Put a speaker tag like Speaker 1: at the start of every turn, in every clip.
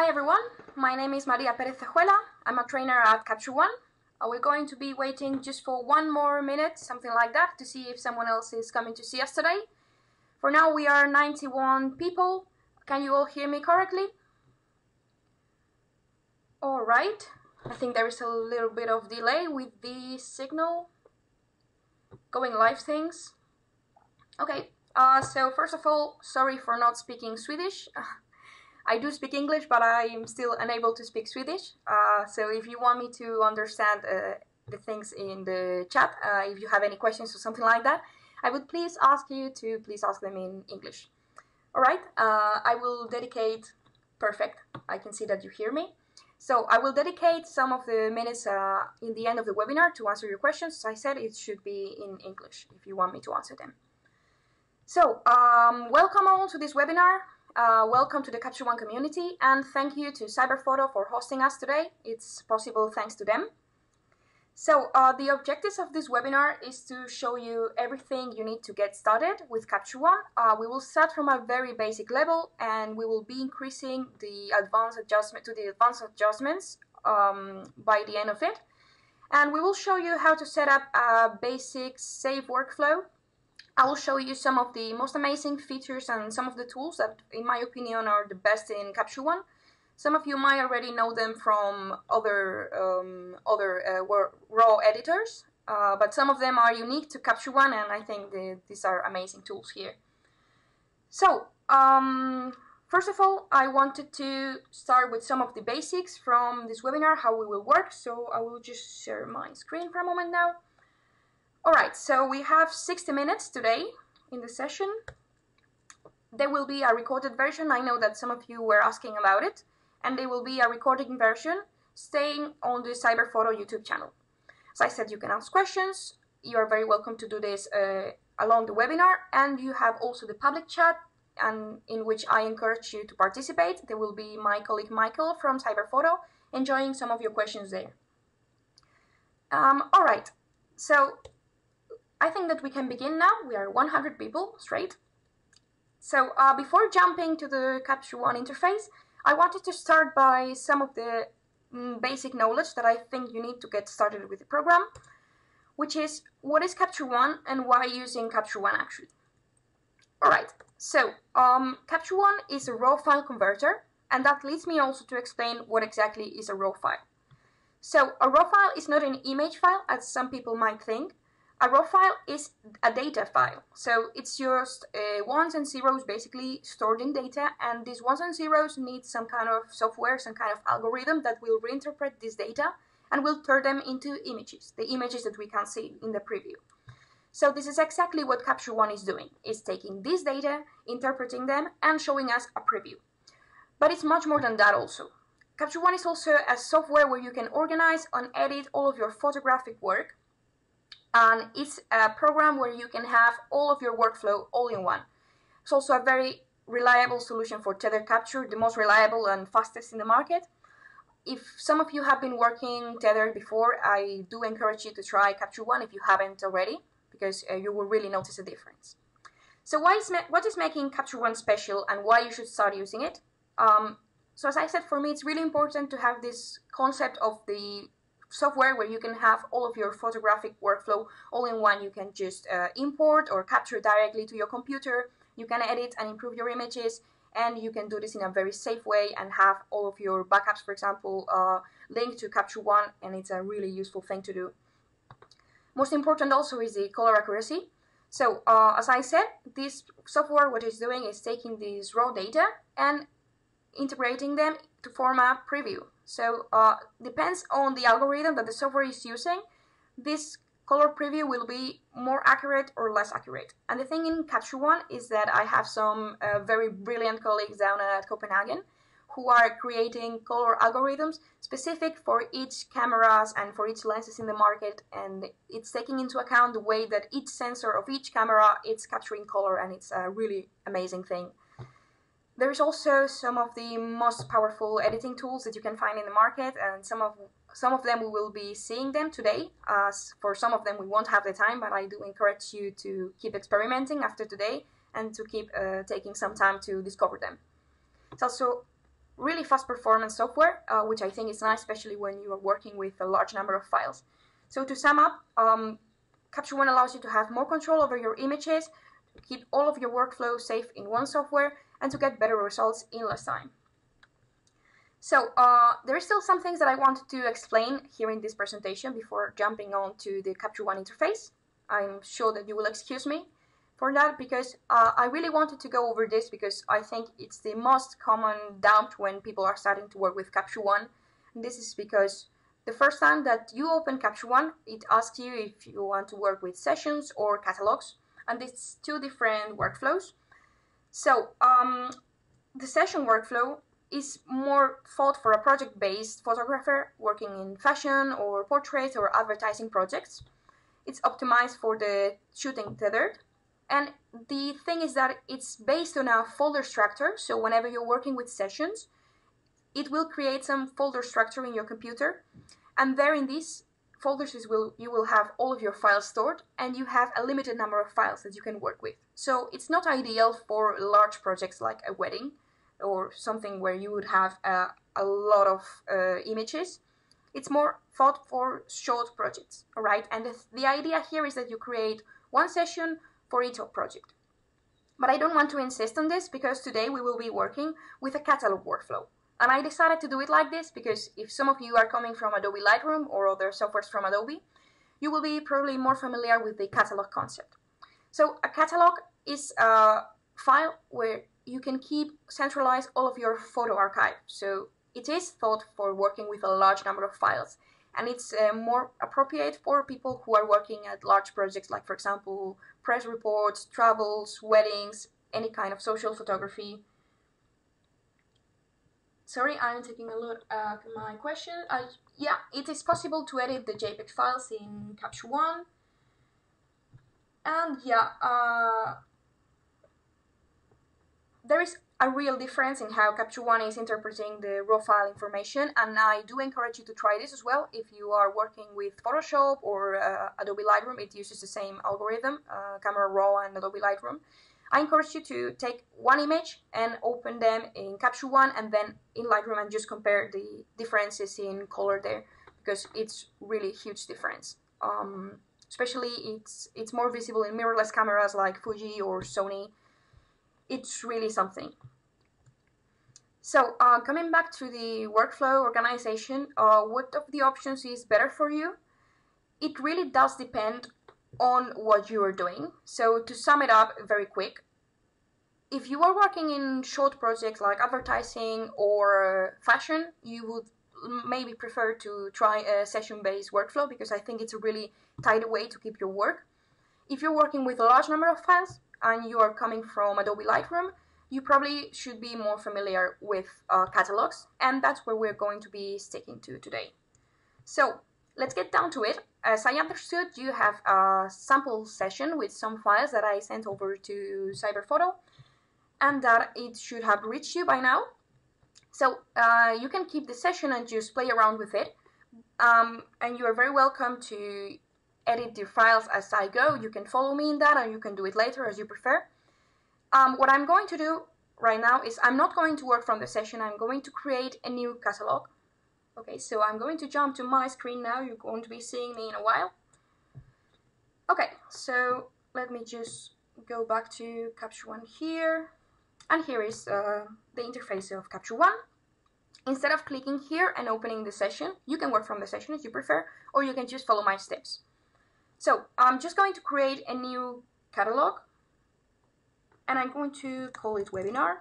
Speaker 1: Hi everyone, my name is Maria Perez Cejuela. I'm a trainer at Capture One. We're going to be waiting just for 1 more minute, something like that, to see if someone else is coming to see us today. For now we are 91 people. Can you all hear me correctly? Alright, I think there is a little bit of delay with the signal going live things. Okay, so first of all, sorry for not speaking Swedish. I do speak English, but I am still unable to speak Swedish. So if you want me to understand the things in the chat, if you have any questions or something like that, I would please ask you to please ask them in English. All right, I will dedicate, perfect, I can see that you hear me. So I will dedicate some of the minutes in the end of the webinar to answer your questions. As I said, it should be in English if you want me to answer them. So welcome all to this webinar. Welcome to the Capture One community, and thank you to Cyberphoto for hosting us today. It's possible thanks to them. So the objectives of this webinar is to show you everything you need to get started with Capture One. We will start from a very basic level, and we will be increasing the advanced adjustments by the end of it. And we will show you how to set up a basic save workflow. I will show you some of the most amazing features and some of the tools that, in my opinion, are the best in Capture One. Some of you might already know them from other raw editors, but some of them are unique to Capture One, and I think these are amazing tools here. So, first of all, I wanted to start with some of the basics from this webinar, how we will work. So I will just share my screen for a moment now. Alright, so we have 60 minutes today in the session. There will be a recorded version. I know that some of you were asking about it. And there will be a recording version staying on the Cyberphoto YouTube channel. As I said, you can ask questions. You are very welcome to do this along the webinar. And you have also the public chat, and in which I encourage you to participate. There will be my colleague Michael from Cyberphoto enjoying some of your questions there. Alright, so I think that we can begin now. We are 100 people straight. So before jumping to the Capture One interface, I wanted to start by some of the basic knowledge that I think you need to get started with the program, which is what is Capture One and why using Capture One actually. Alright, so Capture One is a raw file converter, and that leads me also to explain what exactly is a raw file. So a raw file is not an image file, as some people might think. A raw file is a data file, so it's just ones and zeros basically stored in data, and these ones and zeros need some kind of software, some kind of algorithm that will reinterpret this data and will turn them into images, the images that we can see in the preview. So this is exactly what Capture One is doing. It's taking this data, interpreting them, and showing us a preview. But it's much more than that also. Capture One is also a software where you can organize and edit all of your photographic work. And it's a program where you can have all of your workflow all in one. It's also a very reliable solution for tether capture, the most reliable and fastest in the market. If some of you have been working tethered before, I do encourage you to try Capture One if you haven't already, because you will really notice a difference. So what is making Capture One special and why you should start using it? So as I said, for me, it's really important to have this concept of the software where you can have all of your photographic workflow all in one. You can just import or capture directly to your computer. You can edit and improve your images, and you can do this in a very safe way and have all of your backups, for example, linked to Capture One, and it's a really useful thing to do. Most important also is the color accuracy. So as I said, this software, what it's doing is taking these raw data and integrating them to form a preview. So depends on the algorithm that the software is using, this color preview will be more accurate or less accurate. And the thing in Capture One is that I have some very brilliant colleagues down at Copenhagen who are creating color algorithms specific for each cameras and for each lenses in the market, and it's taking into account the way that each sensor of each camera is capturing color, and it's a really amazing thing. There is also some of the most powerful editing tools that you can find in the market, and some of them we will be seeing them today. For some of them we won't have the time, but I do encourage you to keep experimenting after today and to keep taking some time to discover them. It's also really fast performance software, which I think is nice, especially when you are working with a large number of files. So to sum up, Capture One allows you to have more control over your images, to keep all of your workflow safe in one software, and to get better results in less time. So there are still some things that I wanted to explain here in this presentation before jumping on to the Capture One interface. I'm sure that you will excuse me for that, because I really wanted to go over this because I think it's the most common doubt when people are starting to work with Capture One. And this is because the first time that you open Capture One, it asks you if you want to work with sessions or catalogs, and it's two different workflows. So the session workflow is more thought for a project-based photographer working in fashion or portraits or advertising projects. It's optimized for the shooting tethered. And the thing is that it's based on a folder structure, so whenever you're working with sessions, it will create some folder structure in your computer, and there in these folders you will have all of your files stored, and you have a limited number of files that you can work with. So it's not ideal for large projects like a wedding or something where you would have a lot of images. It's more thought for short projects, all right? And the idea here is that you create one session for each project. But I don't want to insist on this because today we will be working with a catalog workflow. And I decided to do it like this because if some of you are coming from Adobe Lightroom or other softwares from Adobe, you will be probably more familiar with the catalog concept. So a catalog is a file where you can centralize all of your photo archive. So it is thought for working with a large number of files. And it's more appropriate for people who are working at large projects like, for example, press reports, travels, weddings, any kind of social photography. Sorry, I'm taking a look at my question. Yeah, it is possible to edit the Jpeg files in Capture One. And yeah, there is a real difference in how Capture One is interpreting the raw file information, and I do encourage you to try this as well. If you are working with Photoshop or Adobe Lightroom, it uses the same algorithm, Camera Raw and Adobe Lightroom. I encourage you to take one image and open them in Capture One and then in Lightroom and just compare the differences in color there, because it's really a huge difference. Especially it's more visible in mirrorless cameras like Fuji or Sony. It's really something. So coming back to the workflow organization, what of the options is better for you? It really does depend on what you are doing. So to sum it up very quick, if you are working in short projects like advertising or fashion, you would maybe prefer to try a session-based workflow because I think it's a really tight way to keep your work. If you're working with a large number of files and you are coming from Adobe Lightroom, you probably should be more familiar with catalogs, and that's where we're going to be sticking to today. So let's get down to it. As I understood, you have a sample session with some files that I sent over to Cyberphoto, and that it should have reached you by now. So you can keep the session and just play around with it, and you are very welcome to edit the files as I go. You can follow me in that, or you can do it later as you prefer. What I'm going to do right now is I'm not going to work from the session. I'm going to create a new catalog. Okay, so I'm going to jump to my screen now. You're going to be seeing me in a while. Okay, so let me just go back to Capture One here. And here is the interface of Capture One. Instead of clicking here and opening the session, you can work from the session as you prefer, or you can just follow my steps. So I'm just going to create a new catalog, and I'm going to call it webinar.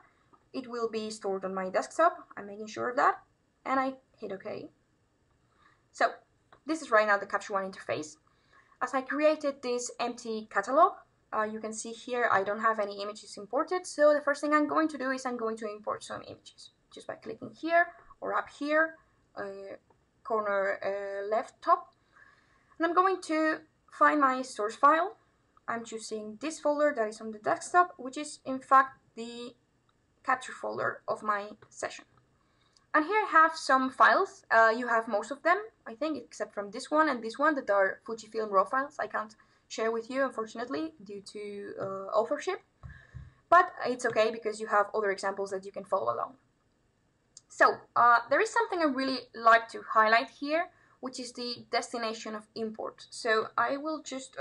Speaker 1: It will be stored on my desktop. I'm making sure of that, and I hit OK. So this is right now the Capture One interface. As I created this empty catalog, you can see here I don't have any images imported, so the first thing I'm going to do is I'm going to import some images just by clicking here or up here, corner left top, and I'm going to find my source file. I'm choosing this folder that is on the desktop, which is in fact the capture folder of my session. And here I have some files. You have most of them, I think, except from this one and this one that are Fujifilm RAW files. I can't share with you, unfortunately, due to authorship. But it's okay because you have other examples that you can follow along. So there is something I really like to highlight here, which is the destination of import. So I will just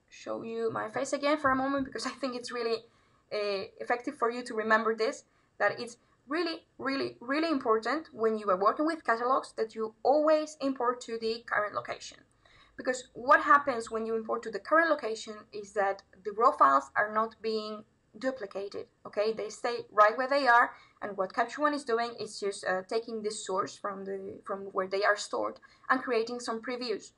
Speaker 1: show you my face again for a moment, because I think it's really effective for you to remember this, that it's really, really, really important when you are working with catalogs that you always import to the current location. Because what happens when you import to the current location is that the raw files are not being duplicated, okay? They stay right where they are, and what Capture One is doing is just taking this source from where they are stored and creating some previews.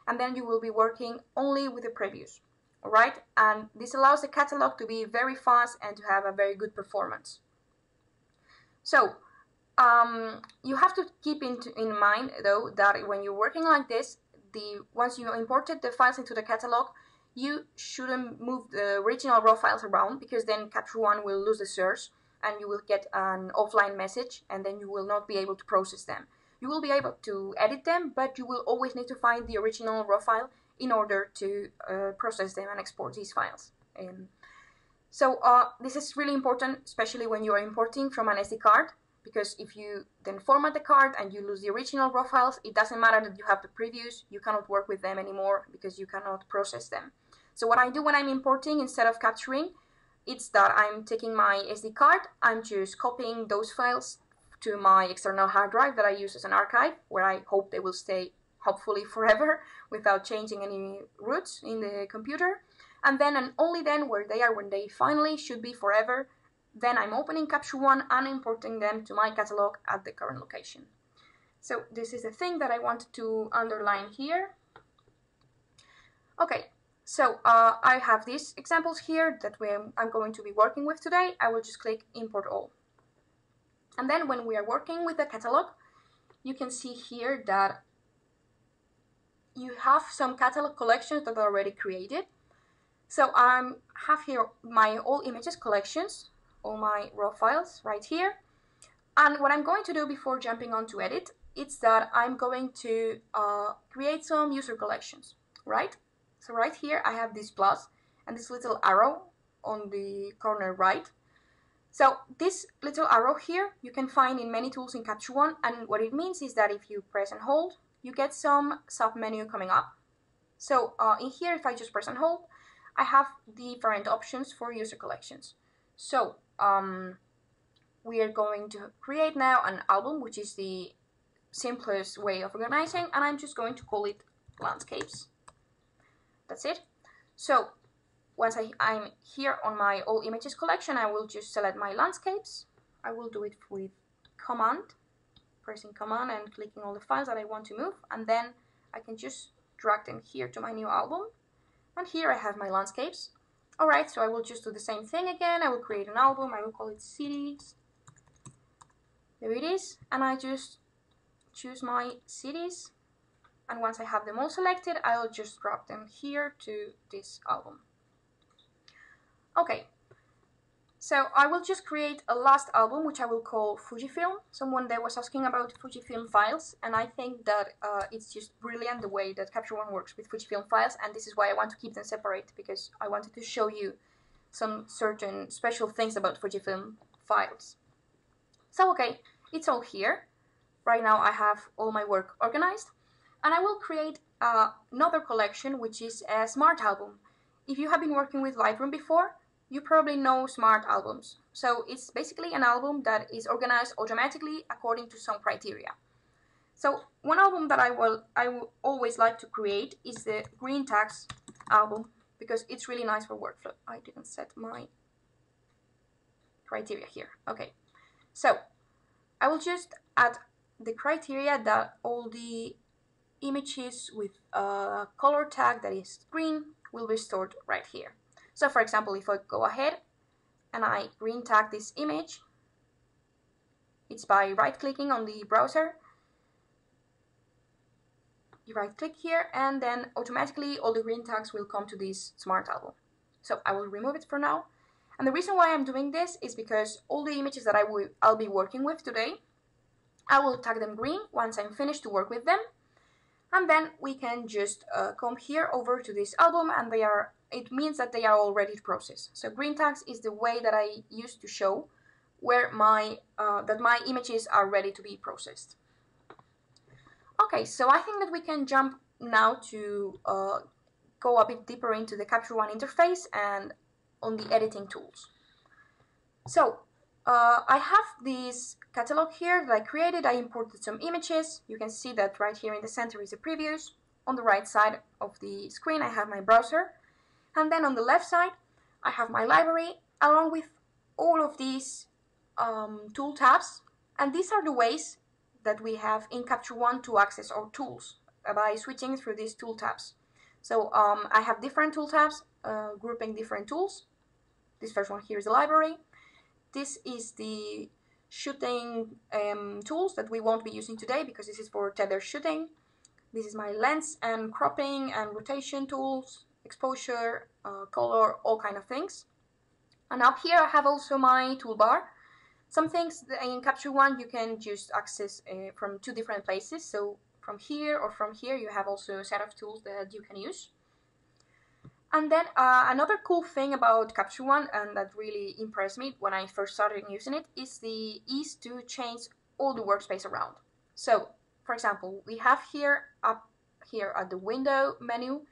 Speaker 1: And then you will be working only with the previews, all right? And this allows the catalog to be very fast and to have a very good performance. So you have to keep in mind, though, that when you're working like this, once you imported the files into the catalog, you shouldn't move the original raw files around, because then Capture One will lose the source and you will get an offline message, and then you will not be able to process them. You will be able to edit them, but you will always need to find the original raw file in order to process them and export these files. So this is really important, especially when you are importing from an SD card, because if you then format the card and you lose the original raw files, it doesn't matter that you have the previews, you cannot work with them anymore because you cannot process them. So what I do when I'm importing, instead of capturing, it's that I'm taking my SD card, I'm just copying those files to my external hard drive that I use as an archive, where I hope they will stay, hopefully forever, without changing any roots in the computer. And then, and only then, when they finally should be forever, then I'm opening Capture One and importing them to my catalog at the current location. So this is the thing that I wanted to underline here. Okay, so I have these examples here that I'm going to be working with today. I will just click Import All. And then when we are working with the catalog, you can see here that you have some catalog collections that are already created. So I have here my all images collections, all my raw files right here. And what I'm going to do before jumping on to edit, is that I'm going to create some user collections, right? So right here I have this plus and this little arrow on the corner right. So this little arrow here you can find in many tools in Capture One, and what it means is that if you press and hold, you get some sub-menu coming up. So in here, if I just press and hold, I have different options for user collections. So we are going to create now an album, which is the simplest way of organizing, and I'm just going to call it landscapes. That's it. So once I'm here on my all images collection, I will just select my landscapes. I will do it with command, pressing command and clicking all the files that I want to move, and then I can just drag them here to my new album. And here I have my landscapes. Alright, so I will just do the same thing again. I will create an album, I will call it cities. There it is, and I just choose my cities, and once I have them all selected, I'll just drop them here to this album. Okay, so I will just create a last album, which I will call Fujifilm. Someone there was asking about Fujifilm files, and I think that it's just brilliant the way that Capture One works with Fujifilm files, and this is why I want to keep them separate, because I wanted to show you some certain special things about Fujifilm files. So okay, it's all here. Right now I have all my work organized, and I will create another collection, which is a smart album. If you have been working with Lightroom before, you probably know smart albums. So it's basically an album that is organized automatically according to some criteria. So one album that I will always like to create is the green tags album, because it's really nice for workflow. I didn't set my criteria here. Okay, so I will just add the criteria that all the images with a color tag that is green will be stored right here. So for example, if I go ahead and I green tag this image, it's by right-clicking on the browser. You right-click here, and then automatically all the green tags will come to this smart album. So I will remove it for now. And the reason why I'm doing this is because all the images that I'll be working with today, I will tag them green once I'm finished to work with them. And then we can just come here over to this album, and it means that they are all ready to process. So green tags is the way that I used to show where that my images are ready to be processed. Okay, so I think that we can jump now to go a bit deeper into the Capture One interface and on the editing tools. So I have this catalog here that I created. I imported some images. You can see that right here in the center is the previews. On the right side of the screen I have my browser, and then on the left side I have my library along with all of these tool tabs, and these are the ways that we have in Capture One to access our tools by switching through these tool tabs. So I have different tool tabs grouping different tools. This first one here is the library. This is the shooting tools that we won't be using today because this is for tether shooting. This is my lens and cropping and rotation tools, exposure, color, all kind of things. And up here I have also my toolbar. Some things in Capture One you can just access from two different places. So from here or from here you have also a set of tools that you can use. And then another cool thing about Capture One, and that really impressed me when I first started using it, is the ease to change all the workspace around. So, for example, we have here, up here at the window menu,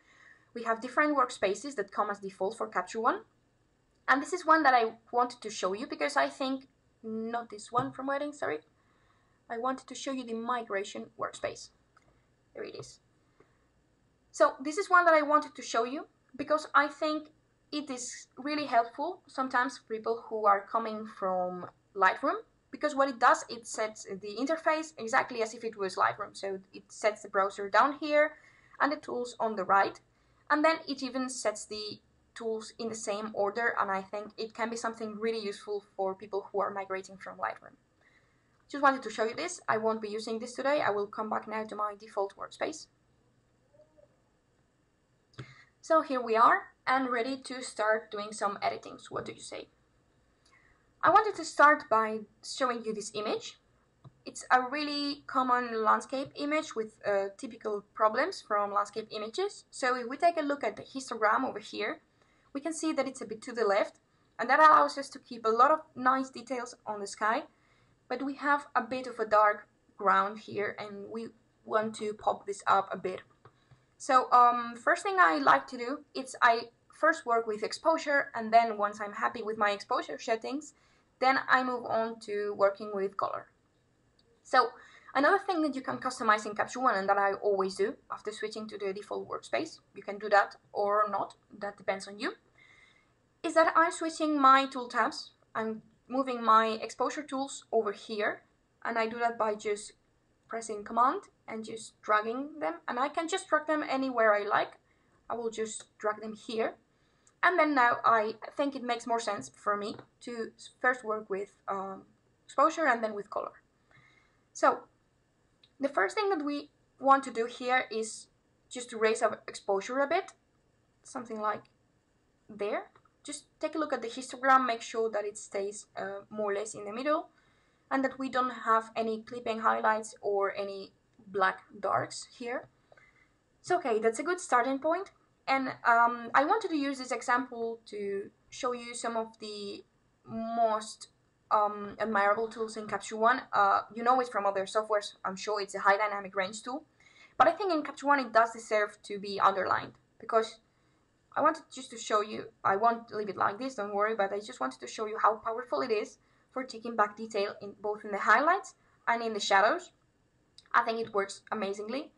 Speaker 1: we have different workspaces that come as default for Capture One. And this is one that I wanted to show you because I think, not this one from Wedding, sorry. I wanted to show you the migration workspace. There it is. So this is one that I wanted to show you because I think it is really helpful sometimes for people who are coming from Lightroom, because what it does, it sets the interface exactly as if it was Lightroom. So it sets the browser down here and the tools on the right, and then it even sets the tools in the same order, and I think it can be something really useful for people who are migrating from Lightroom. Just wanted to show you this. I won't be using this today. I will come back now to my default workspace. So here we are and ready to start doing some editing. So what do you say? I wanted to start by showing you this image. It's a really common landscape image with typical problems from landscape images. So if we take a look at the histogram over here, we can see that it's a bit to the left, and that allows us to keep a lot of nice details on the sky, but we have a bit of a dark ground here and we want to pop this up a bit. So first thing I like to do is I first work with exposure, and then once I'm happy with my exposure settings, then I move on to working with color. So another thing that you can customize in Capture One, and that I always do after switching to the default workspace, you can do that or not, that depends on you, is that I'm switching my tool tabs. I'm moving my exposure tools over here, and I do that by just pressing Command and just dragging them, and I can just drag them anywhere I like. I will just drag them here, and then now I think it makes more sense for me to first work with exposure and then with color. So the first thing that we want to do here is just to raise our exposure a bit, something like there. Just take a look at the histogram, make sure that it stays more or less in the middle, and that we don't have any clipping highlights or any black darks here. So okay, that's a good starting point. And I wanted to use this example to show you some of the most admirable tools in Capture One. You know it from other softwares, I'm sure. It's a high dynamic range tool, but I think in Capture One it does deserve to be underlined, because I wanted just to show you, I won't leave it like this, don't worry, but I just wanted to show you how powerful it is for taking back detail in both in the highlights and in the shadows. I think it works amazingly.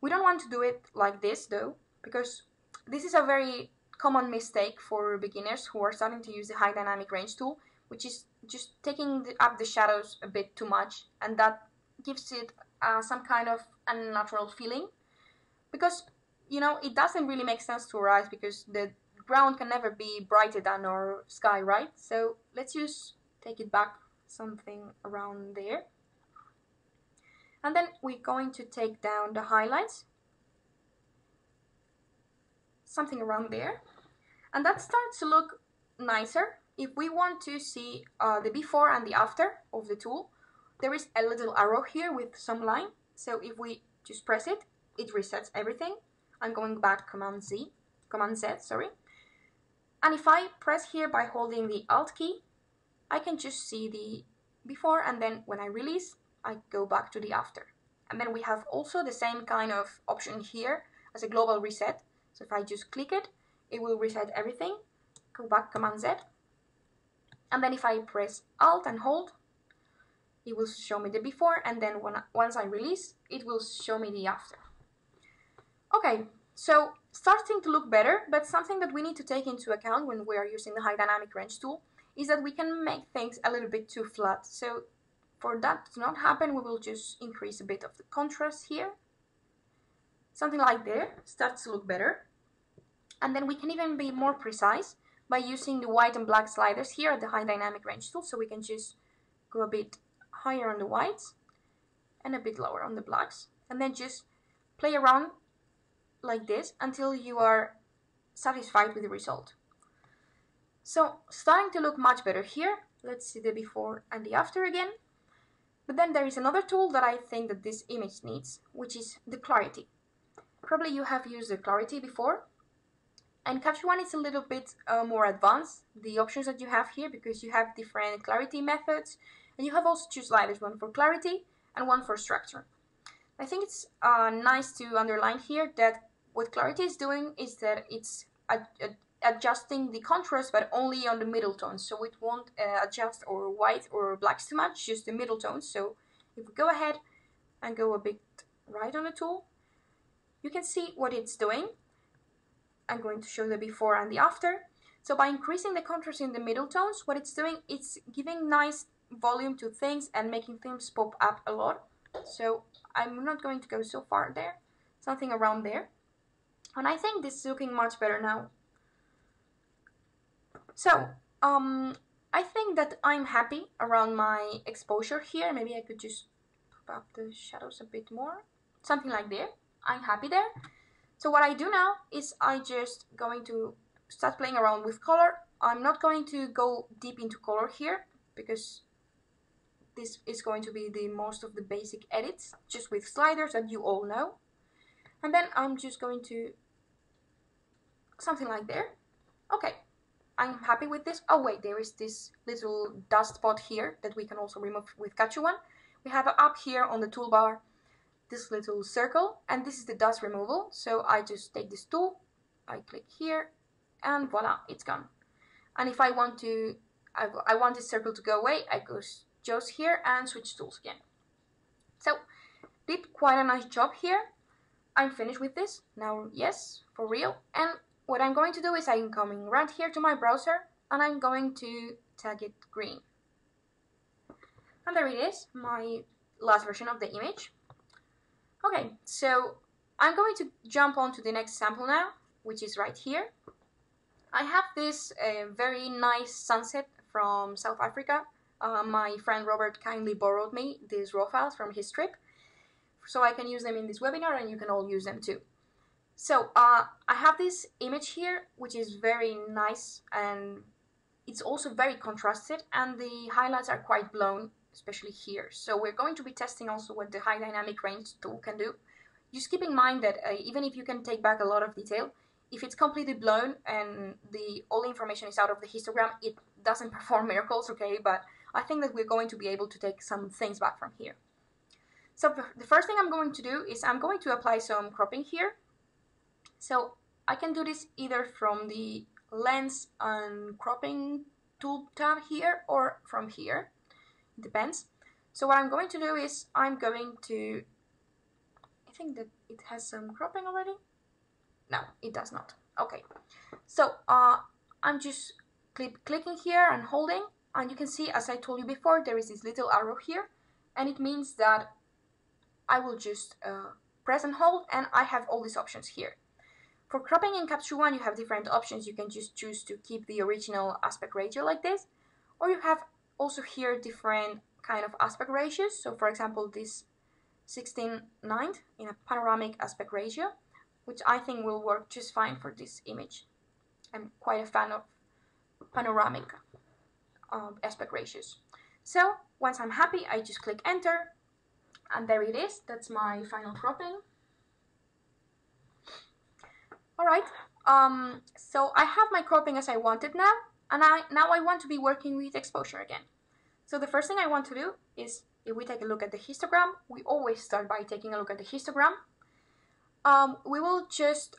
Speaker 1: We don't want to do it like this though, because this is a very common mistake for beginners who are starting to use the high dynamic range tool, which is just taking up the shadows a bit too much, and that gives it some kind of unnatural feeling, because you know, it doesn't really make sense to our eyes, because the ground can never be brighter than our sky, right? So let's just take it back something around there. And then we're going to take down the highlights, something around there. And that starts to look nicer. If we want to see the before and the after of the tool, there is a little arrow here with some line. So if we just press it, it resets everything. I'm going back Command Z, sorry. And if I press here by holding the Alt key, I can just see the before, and then when I release, I go back to the after. And then we have also the same kind of option here as a global reset. So if I just click it, it will reset everything. Go back, Command Z. And then if I press Alt and hold, it will show me the before, and then once I release, it will show me the after. Okay, so starting to look better, but something that we need to take into account when we are using the high dynamic range tool is that we can make things a little bit too flat. So for that to not happen, we will just increase a bit of the contrast here. Something like there starts to look better. And then we can even be more precise by using the white and black sliders here at the high dynamic range tool. So we can just go a bit higher on the whites and a bit lower on the blacks, and then just play around like this until you are satisfied with the result. So starting to look much better here. Let's see the before and the after again. But then there is another tool that I think that this image needs, which is the clarity. Probably you have used the clarity before, and Capture One is a little bit more advanced, the options that you have here, because you have different clarity methods, and you have also two sliders, one for clarity and one for structure. I think it's nice to underline here that what clarity is doing is that it's adjusting the contrast, but only on the middle tones. So it won't adjust or white or blacks too much, just the middle tones. So if we go ahead and go a bit right on the tool, you can see what it's doing. I'm going to show the before and the after. So by increasing the contrast in the middle tones, what it's doing, it's giving nice volume to things and making things pop up a lot. So I'm not going to go so far there, something around there. And I think this is looking much better now. So I think that I'm happy around my exposure here. Maybe I could just pop up the shadows a bit more, something like there. I'm happy there. So what I do now is I just going to start playing around with color. I'm not going to go deep into color here because this is going to be the most of the basic edits, just with sliders that you all know. And then I'm just going to something like there. Okay, I'm happy with this. Oh wait, there is this little dust spot here that we can also remove with Capture One. We have up here on the toolbar this little circle, and this is the dust removal. So I just take this tool, I click here, and voila, it's gone. And if I want to, I want this circle to go away, I go just here and switch tools again. So did quite a nice job here. I'm finished with this now. Yes, for real. And what I'm going to do is I'm coming right here to my browser, and I'm going to tag it green. And there it is, my last version of the image. Okay, so I'm going to jump on to the next sample now, which is right here. I have this very nice sunset from South Africa. My friend Robert kindly borrowed me these raw files from his trip, so I can use them in this webinar, and you can all use them too. So I have this image here, which is very nice, and it's also very contrasted, and the highlights are quite blown, especially here. So we're going to be testing also what the high dynamic range tool can do. Just keep in mind that even if you can take back a lot of detail, if it's completely blown and all the information is out of the histogram, it doesn't perform miracles, okay? But I think that we're going to be able to take some things back from here. So the first thing I'm going to do is I'm going to apply some cropping here. So I can do this either from the lens and cropping tool tab here or from here. It depends. So what I'm going to do is I'm going to, I think that it has some cropping already. No, it does not. Okay. So I'm just clicking here and holding, and you can see, as I told you before, there is this little arrow here, and it means that I will just press and hold, and I have all these options here. For cropping in Capture One, you have different options. You can just choose to keep the original aspect ratio like this, or you have also here different kind of aspect ratios. So for example, this 16:9 in a panoramic aspect ratio, which I think will work just fine for this image. I'm quite a fan of panoramic aspect ratios. So once I'm happy, I just click enter, and there it is. That's my final cropping. All right, so I have my cropping as I wanted now. And now I want to be working with exposure again. So the first thing I want to do is, if we take a look at the histogram, we always start by taking a look at the histogram. We will just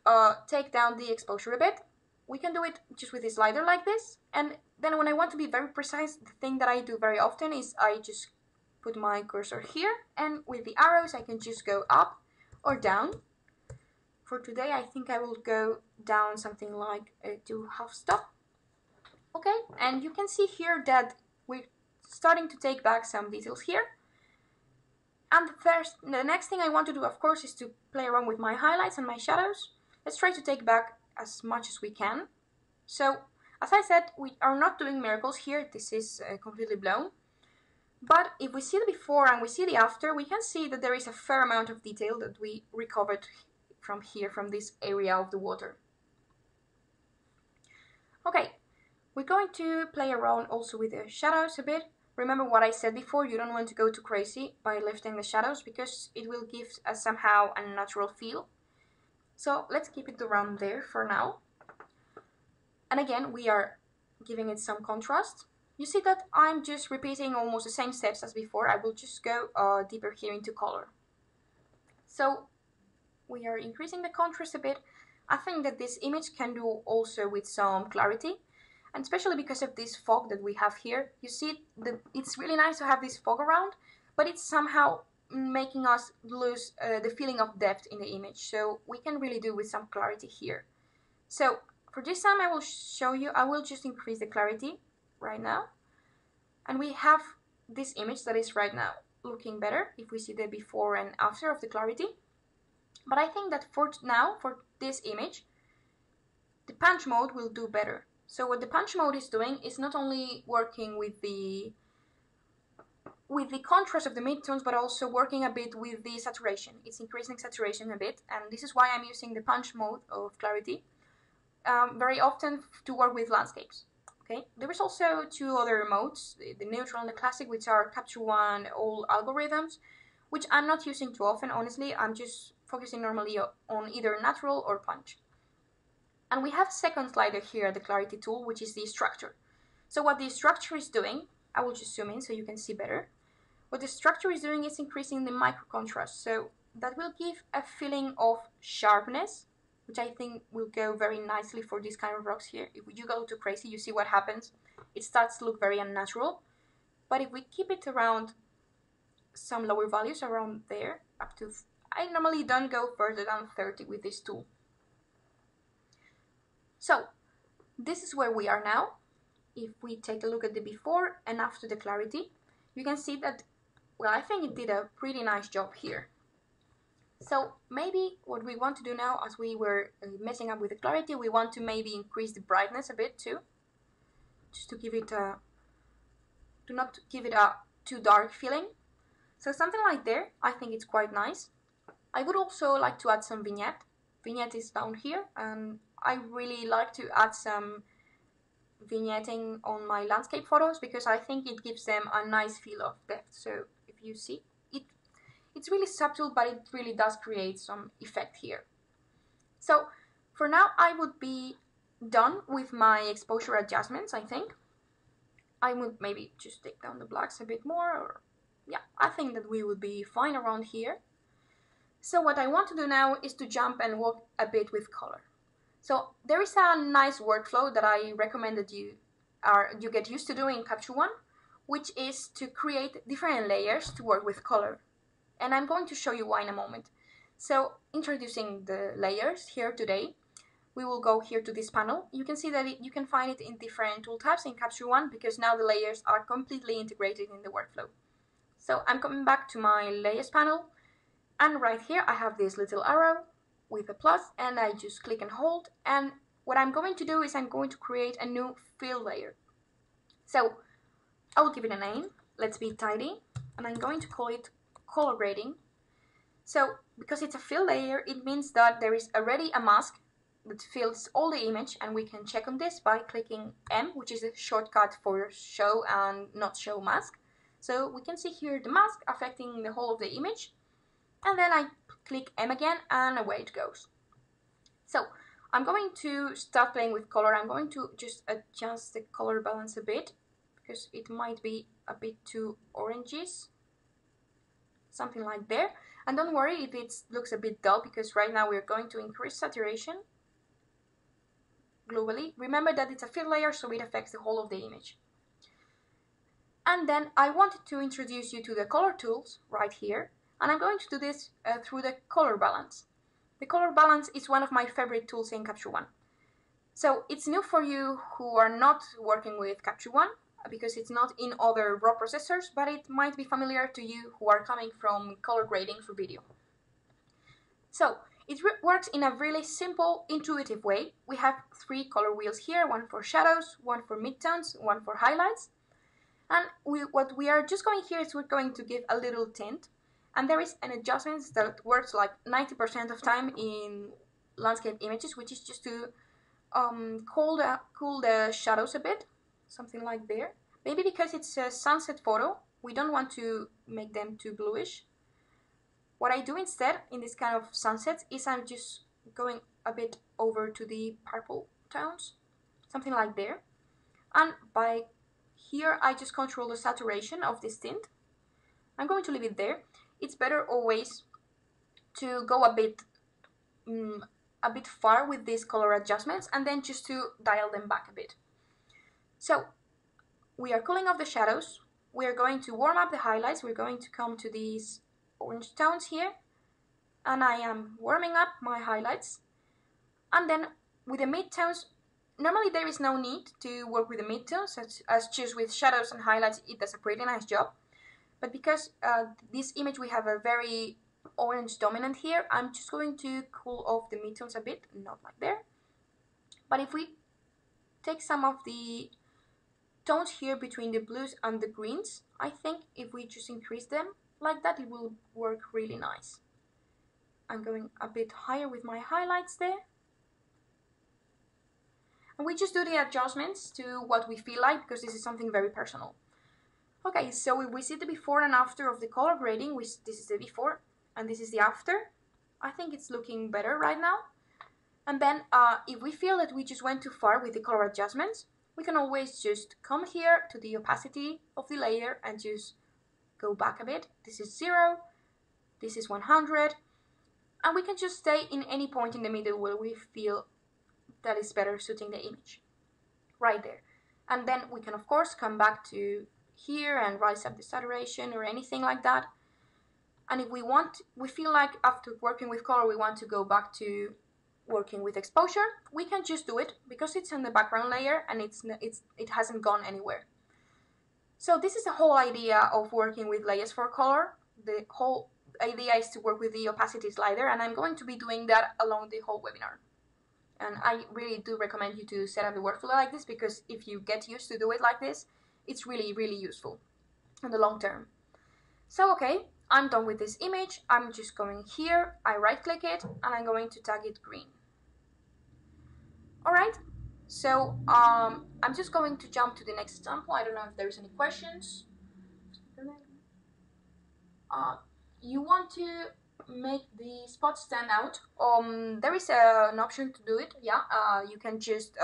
Speaker 1: take down the exposure a bit. We can do it just with a slider like this. And then when I want to be very precise, the thing that I do very often is I just put my cursor here, and with the arrows I can just go up or down. For today I think I will go down something like to half stop. Okay, and you can see here that we're starting to take back some details here. And the next thing I want to do, of course, is to play around with my highlights and my shadows. Let's try to take back as much as we can. So, as I said, we are not doing miracles here. This is completely blown. But if we see the before and we see the after, we can see that there is a fair amount of detail that we recovered from here, from this area of the water. Okay, we're going to play around also with the shadows a bit. Remember what I said before, you don't want to go too crazy by lifting the shadows because it will give us somehow a natural feel. So let's keep it around there for now. And again, we are giving it some contrast. You see that I'm just repeating almost the same steps as before. I will just go deeper here into color. So we are increasing the contrast a bit. I think that this image can do also with some clarity. And especially because of this fog that we have here, you see that it's really nice to have this fog around, but it's somehow making us lose the feeling of depth in the image. So we can really do with some clarity here. So for this time I will show you, I will just increase the clarity right now. And we have this image that is right now looking better if we see the before and after of the clarity. But I think that for now, for this image, the punch mode will do better. So what the punch mode is doing is not only working with the contrast of the midtones, but also working a bit with the saturation. It's increasing saturation a bit, and this is why I'm using the punch mode of clarity very often to work with landscapes. Okay, there is also two other modes, the neutral and the classic, which are Capture One all algorithms, which I'm not using too often, honestly. I'm just focusing normally on either natural or punch. And we have a second slider here, the clarity tool, which is the structure. So what the structure is doing, I will just zoom in so you can see better. What the structure is doing is increasing the micro contrast. So that will give a feeling of sharpness, which I think will go very nicely for this kind of rocks here. If you go too crazy, you see what happens. It starts to look very unnatural. But if we keep it around some lower values around there, up to, I normally don't go further than 30 with this tool. So this is where we are now. If we take a look at the before and after the clarity, you can see that, well, I think it did a pretty nice job here. So maybe what we want to do now, as we were messing up with the clarity, we want to maybe increase the brightness a bit too, just to give it a, to not give it a too dark feeling. So something like there, I think it's quite nice. I would also like to add some vignette. Vignette is down here, and I really like to add some vignetting on my landscape photos because I think it gives them a nice feel of depth. So if you see, it's really subtle, but it really does create some effect here. So for now, I would be done with my exposure adjustments, I think. I would maybe just take down the blacks a bit more, or yeah, I think that we would be fine around here. So what I want to do now is to jump and work a bit with color. So there is a nice workflow that I recommend that you get used to doing in Capture One, which is to create different layers to work with color. And I'm going to show you why in a moment. So introducing the layers here today, we will go here to this panel. You can see that you can find it in different tool tabs in Capture One because now the layers are completely integrated in the workflow. So I'm coming back to my layers panel, and right here I have this little arrow with a plus, and I just click and hold, and what I'm going to do is I'm going to create a new fill layer. So I will give it a name, let's be tidy, and I'm going to call it color grading. So because it's a fill layer, it means that there is already a mask that fills all the image, and we can check on this by clicking M, which is a shortcut for show and not show mask. So we can see here the mask affecting the whole of the image, and then I click M again and away it goes. So I'm going to start playing with color. I'm going to just adjust the color balance a bit because it might be a bit too oranges. Something like there. And don't worry if it looks a bit dull, because right now we're going to increase saturation globally. Remember that it's a fill layer, so it affects the whole of the image. And then I wanted to introduce you to the color tools right here. And I'm going to do this through the color balance. The color balance is one of my favorite tools in Capture One. So it's new for you who are not working with Capture One, because it's not in other raw processors, but it might be familiar to you who are coming from color grading for video. So it works in a really simple, intuitive way. We have 3 color wheels here, one for shadows, one for midtones, one for highlights. And what we are just going here is we're going to give a little tint. And there is an adjustment that works like 90% of time in landscape images, which is just to cool the shadows a bit, something like there. Maybe because it's a sunset photo, we don't want to make them too bluish. What I do instead in this kind of sunsets is I'm just going a bit over to the purple tones, something like there. And by here I just control the saturation of this tint. I'm going to leave it there. It's better always to go a bit far with these color adjustments and then just to dial them back a bit. So we are cooling off the shadows. We are going to warm up the highlights. We're going to come to these orange tones here, and I am warming up my highlights. And then with the midtones, normally there is no need to work with the midtones, as just with shadows and highlights it does a pretty nice job. But because this image we have a very orange dominant here, I'm just going to cool off the midtones a bit, not like there. But if we take some of the tones here between the blues and the greens, I think if we just increase them like that, it will work really nice. I'm going a bit higher with my highlights there. And we just do the adjustments to what we feel like, because this is something very personal. Okay, so if we see the before and after of the color grading, this is the before and this is the after. I think it's looking better right now. And then if we feel that we just went too far with the color adjustments, we can always just come here to the opacity of the layer and just go back a bit. This is 0, this is 100, and we can just stay in any point in the middle where we feel that is better suiting the image. Right there. And then we can of course come back to here and rise up the saturation or anything like that. And if we feel like after working with color we want to go back to working with exposure, we can just do it because it's in the background layer and it hasn't gone anywhere. So this is the whole idea of working with layers for color. The whole idea is to work with the opacity slider, and I'm going to be doing that along the whole webinar. And I really do recommend you to set up the workflow like this, because if you get used to do it like this, it's really, really useful in the long term. So okay, I'm done with this image. I'm just going here, I right click it, and I'm going to tag it green. Alright, so I'm just going to jump to the next example. I don't know if there's any questions. You want to make the spot stand out. There is an option to do it. Yeah, you can just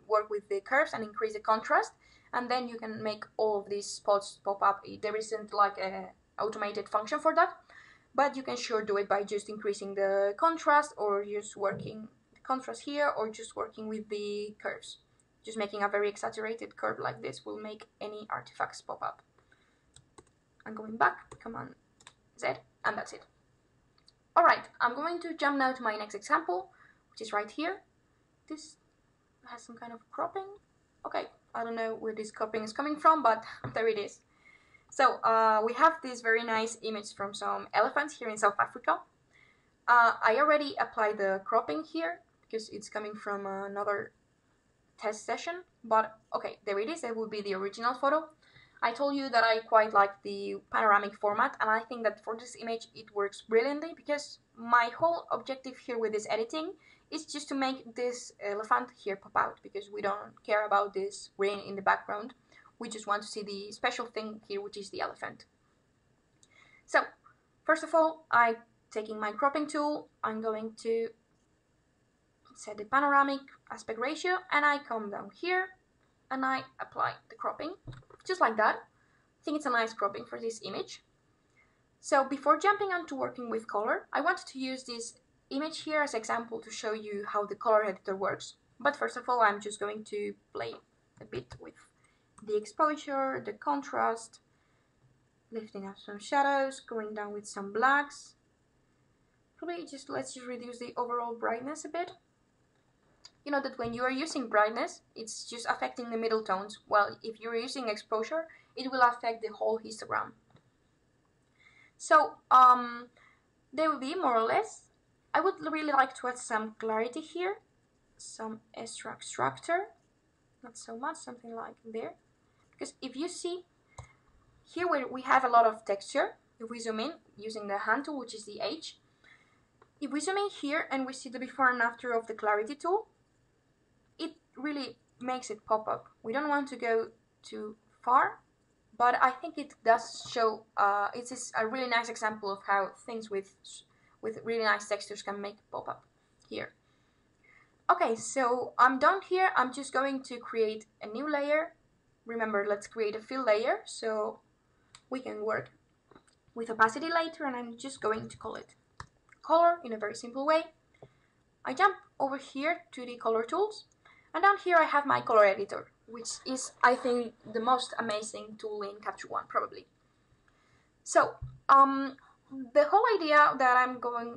Speaker 1: work with the curves and increase the contrast, and then you can make all of these spots pop up. There isn't like a automated function for that, but you can sure do it by just increasing the contrast, or just working the contrast here, or just working with the curves. Just making a very exaggerated curve like this will make any artifacts pop up. I'm going back, Command Z, and that's it. Alright, I'm going to jump now to my next example, which is right here. This has some kind of cropping. Okay, I don't know where this cropping is coming from, but there it is. So we have this very nice image from some elephants here in South Africa. I already applied the cropping here because it's coming from another test session, but okay, there it is. It will be the original photo. I told you that I quite like the panoramic format, and I think that for this image it works brilliantly, because my whole objective here with this editing is just to make this elephant here pop out, because we don't care about this rain in the background. We just want to see the special thing here, which is the elephant. So, first of all, I'm taking my cropping tool. I'm going to set the panoramic aspect ratio, and I come down here and I apply the cropping, just like that. I think it's a nice cropping for this image. So before jumping on to working with color, I wanted to use this image here as an example to show you how the color editor works. But first of all, I'm just going to play a bit with the exposure, the contrast, lifting up some shadows, going down with some blacks. Probably let's just reduce the overall brightness a bit. You know that when you are using brightness, it's just affecting the middle tones, while if you're using exposure, it will affect the whole histogram. So they will be more or less. I would really like to add some clarity here, some extra structure, not so much, something like there. Because if you see here where we have a lot of texture, if we zoom in using the hand tool, which is the H, if we zoom in here and we see the before and after of the clarity tool, it really makes it pop up. We don't want to go too far, but I think it does show, it is a really nice example of how things with really nice textures can make pop up here. Okay, so I'm done here. I'm just going to create a new layer. Remember, let's create a fill layer so we can work with opacity later, and I'm just going to call it color in a very simple way. I jump over here to the color tools, and down here I have my color editor, which is, I think, the most amazing tool in Capture One, probably. So, the whole idea that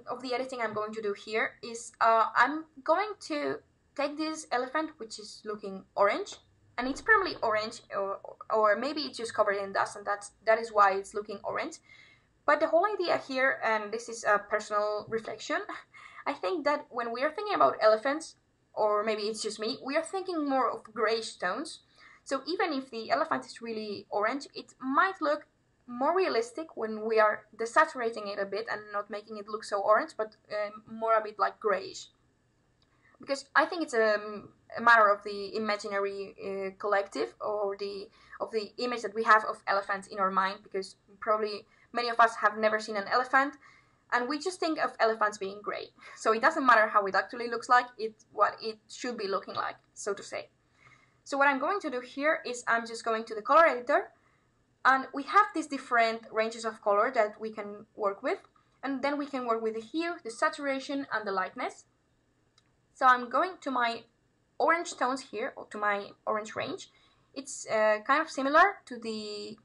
Speaker 1: of the editing I'm going to do here is I'm going to take this elephant, which is looking orange, and it's probably orange, or maybe it's just covered in dust, and that is why it's looking orange. But the whole idea here, and this is a personal reflection, I think that when we are thinking about elephants, or maybe it's just me, we are thinking more of grayish tones. So even if the elephant is really orange, it might look more realistic when we are desaturating it a bit and not making it look so orange, but more a bit like grayish. Because I think it's a matter of the imaginary collective, or of the image that we have of elephants in our mind, because probably many of us have never seen an elephant, and we just think of elephants being gray. So it doesn't matter how it actually looks like, it's what it should be looking like, so to say. So what I'm going to do here is I'm just going to the color editor, and we have these different ranges of color that we can work with, and then we can work with the hue, the saturation, and the lightness. So I'm going to my orange tones here, or to my orange range. It's kind of similar to the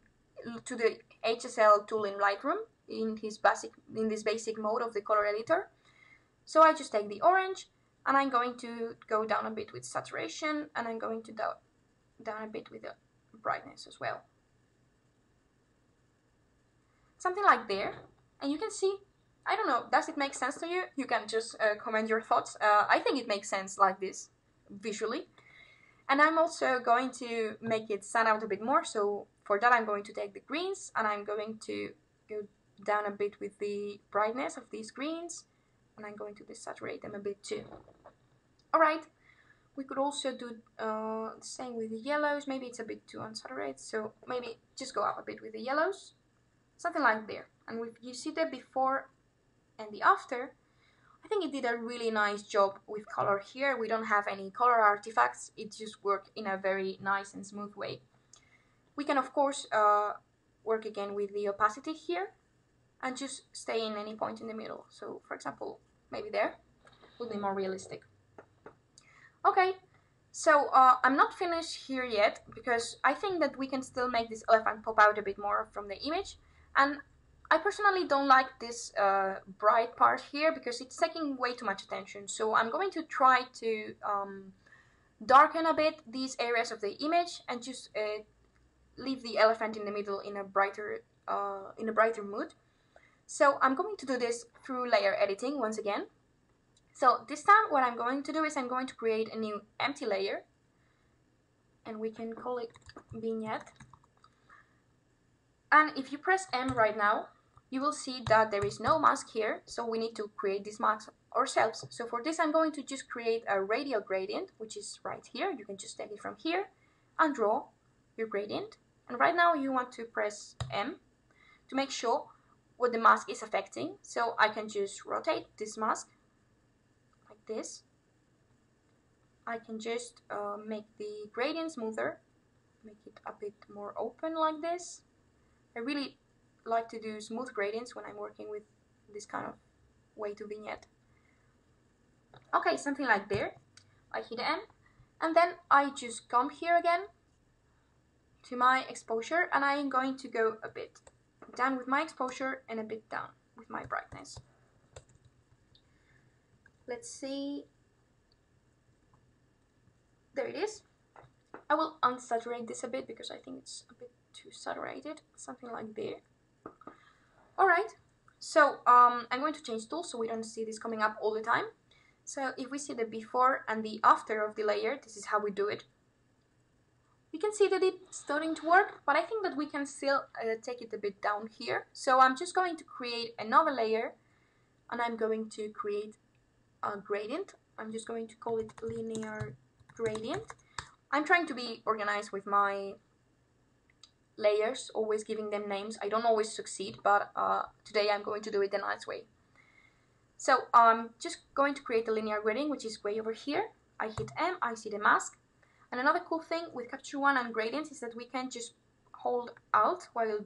Speaker 1: HSL tool in Lightroom in this basic mode of the color editor. So I just take the orange, and I'm going to go down a bit with saturation, and I'm going to down a bit with the brightness as well. Something like there, and you can see, I don't know, does it make sense to you? You can just comment your thoughts. I think it makes sense like this, visually. And I'm also going to make it stand out a bit more, so for that I'm going to take the greens, and I'm going to go down a bit with the brightness of these greens, and I'm going to desaturate them a bit too. Alright, we could also do the same with the yellows. Maybe it's a bit too unsaturated, so maybe just go up a bit with the yellows. Something like there. And if you see the before and the after, I think it did a really nice job with color here. We don't have any color artifacts. It just worked in a very nice and smooth way. We can, of course, work again with the opacity here and just stay in any point in the middle. So, for example, maybe there would be more realistic. Okay, so I'm not finished here yet, because I think that we can still make this elephant pop out a bit more from the image. And I personally don't like this bright part here, because it's taking way too much attention. So I'm going to try to darken a bit these areas of the image and just leave the elephant in the middle in a brighter mood. So I'm going to do this through layer editing once again. So this time what I'm going to do is I'm going to create a new empty layer, and we can call it Vignette. And if you press M right now, you will see that there is no mask here, so we need to create this mask ourselves. So for this I'm going to just create a radial gradient, which is right here. You can just take it from here and draw your gradient. And right now you want to press M to make sure what the mask is affecting. So I can just rotate this mask like this, I can just make the gradient smoother, make it a bit more open like this. I really like to do smooth gradients when I'm working with this kind of way to vignette. Okay, something like there. I hit M, and then I just come here again to my exposure, and I'm going to go a bit down with my exposure and a bit down with my brightness. Let's see. There it is. I will unsaturate this a bit because I think it's a bit too saturated. Something like there. Alright, so I'm going to change tools so we don't see this coming up all the time. So if we see the before and the after of the layer, this is how we do it. You can see that it's starting to work, but I think that we can still take it a bit down here. So I'm just going to create another layer, and I'm going to create a gradient. I'm just going to call it linear gradient. I'm trying to be organized with my layers, always giving them names. I don't always succeed, but today I'm going to do it the nice way. So I'm just going to create a linear gradient, which is way over here. I hit M, I see the mask. And another cool thing with Capture One and gradients is that we can just hold Alt while